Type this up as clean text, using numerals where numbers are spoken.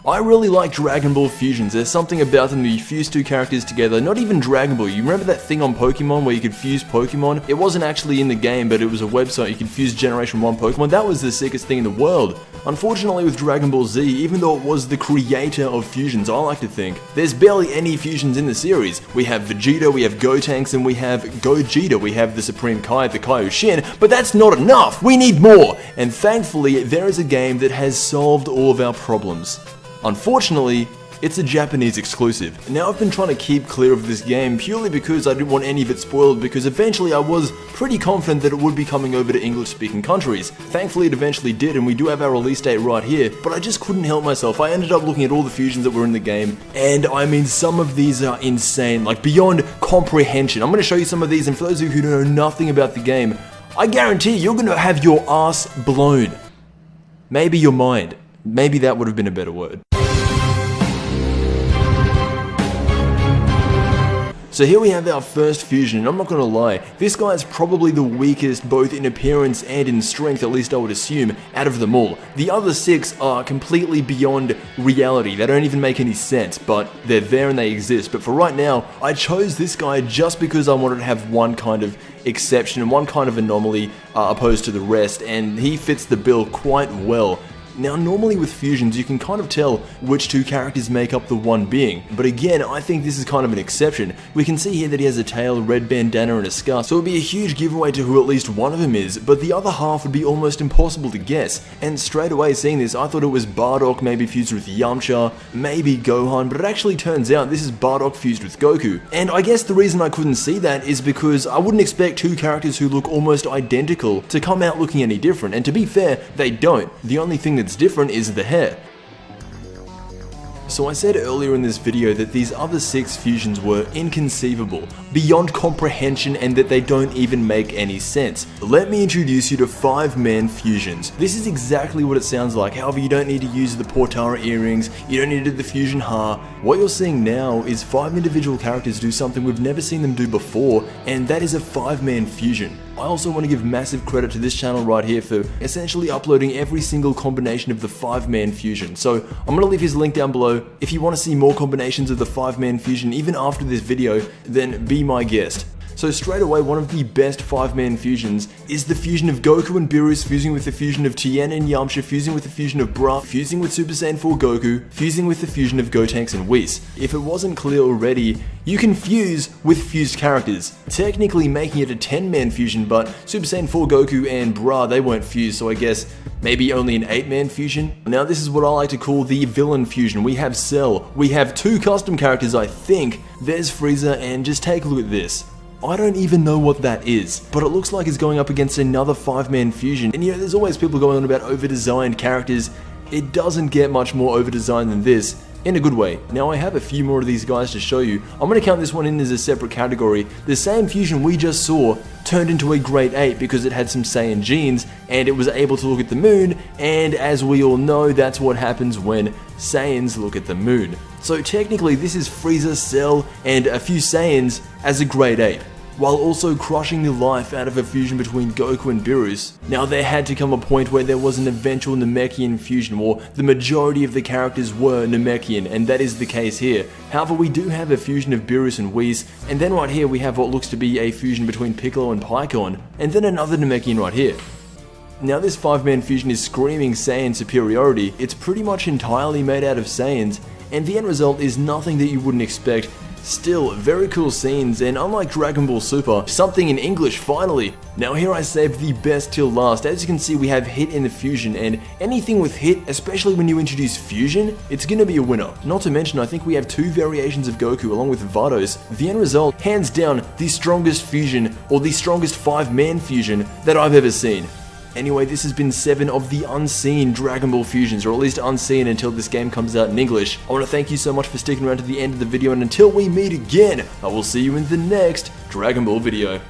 I really like Dragon Ball fusions. There's something about them that you fuse two characters together. Not even Dragon Ball. You remember that thing on Pokemon where you could fuse Pokemon? It wasn't actually in the game, but it was a website. You could fuse Generation 1 Pokemon. That was the sickest thing in the world. Unfortunately with Dragon Ball Z, even though it was the creator of fusions, I like to think, there's barely any fusions in the series. We have Vegeta, we have Gotenks, and we have Gogeta. We have the Supreme Kai, the Kaioshin, but that's not enough! We need more! And thankfully, there is a game that has solved all of our problems. Unfortunately, it's a Japanese exclusive. Now I've been trying to keep clear of this game purely because I didn't want any of it spoiled, because eventually I was pretty confident that it would be coming over to English speaking countries. Thankfully it eventually did, and we do have our release date right here, but I just couldn't help myself. I ended up looking at all the fusions that were in the game, and I mean some of these are insane, like beyond comprehension. I'm going to show you some of these, and for those of you who know nothing about the game, I guarantee you're going to have your ass blown. Maybe your mind. Maybe that would have been a better word. So here we have our first fusion, and I'm not gonna lie, this guy is probably the weakest both in appearance and in strength, at least I would assume, out of them all. The other 6 are completely beyond reality. They don't even make any sense, but they're there and they exist. But for right now, I chose this guy just because I wanted to have one kind of exception and one kind of anomaly opposed to the rest, and he fits the bill quite well. Now normally with fusions you can kind of tell which two characters make up the one being, but again I think this is kind of an exception. We can see here that he has a tail, a red bandana and a scar, so it would be a huge giveaway to who at least one of them is, but the other half would be almost impossible to guess. And straight away seeing this, I thought it was Bardock maybe fused with Yamcha, maybe Gohan, but it actually turns out this is Bardock fused with Goku. And I guess the reason I couldn't see that is because I wouldn't expect two characters who look almost identical to come out looking any different, and to be fair, they don't. The only thing that's different is the hair. So I said earlier in this video that these other 6 fusions were inconceivable, beyond comprehension, and that they don't even make any sense. Let me introduce you to 5-man fusions. This is exactly what it sounds like, however you don't need to use the Portara earrings, you don't need to do the fusion ha. What you're seeing now is 5 individual characters do something we've never seen them do before, and that is a 5-man fusion. I also want to give massive credit to this channel right here for essentially uploading every single combination of the 5-man fusion. So I'm going to leave his link down below. If you want to see more combinations of the 5-man fusion even after this video, then be my guest. So straight away, one of the best 5-man fusions is the fusion of Goku and Beerus fusing with the fusion of Tien and Yamcha, fusing with the fusion of Bra, fusing with Super Saiyan 4 Goku, fusing with the fusion of Gotenks and Whis. If it wasn't clear already, you can fuse with fused characters, technically making it a 10-man fusion, but Super Saiyan 4 Goku and Bra, they weren't fused, so I guess maybe only an 8-man fusion? Now this is what I like to call the villain fusion. We have Cell, we have 2 custom characters I think, there's Frieza, and just take a look at this. I don't even know what that is, but it looks like it's going up against another 5-man fusion, and you know, there's always people going on about over-designed characters. It doesn't get much more over-designed than this, in a good way. Now I have a few more of these guys to show you. I'm going to count this one in as a separate category. The same fusion we just saw turned into a Great Ape because it had some Saiyan genes, and it was able to look at the moon, and as we all know, that's what happens when Saiyans look at the moon. So technically this is Frieza, Cell, and a few Saiyans as a Great Ape, while also crushing the life out of a fusion between Goku and Beerus. Now there had to come a point where there was an eventual Namekian fusion, or the majority of the characters were Namekian, and that is the case here. However, we do have a fusion of Beerus and Whis, and then right here we have what looks to be a fusion between Piccolo and Pikkon, and then another Namekian right here. Now this 5-man fusion is screaming Saiyan superiority. It's pretty much entirely made out of Saiyans, and the end result is nothing that you wouldn't expect. Still, very cool scenes, and unlike Dragon Ball Super, something in English finally. Now here I saved the best till last. As you can see, we have Hit in the fusion, and anything with Hit, especially when you introduce fusion, it's gonna be a winner. Not to mention, I think we have 2 variations of Goku along with Vados. The end result, hands down, the strongest fusion, or the strongest 5-man fusion that I've ever seen. Anyway, this has been 7 of the unseen Dragon Ball fusions, or at least unseen until this game comes out in English. I want to thank you so much for sticking around to the end of the video, and until we meet again, I will see you in the next Dragon Ball video.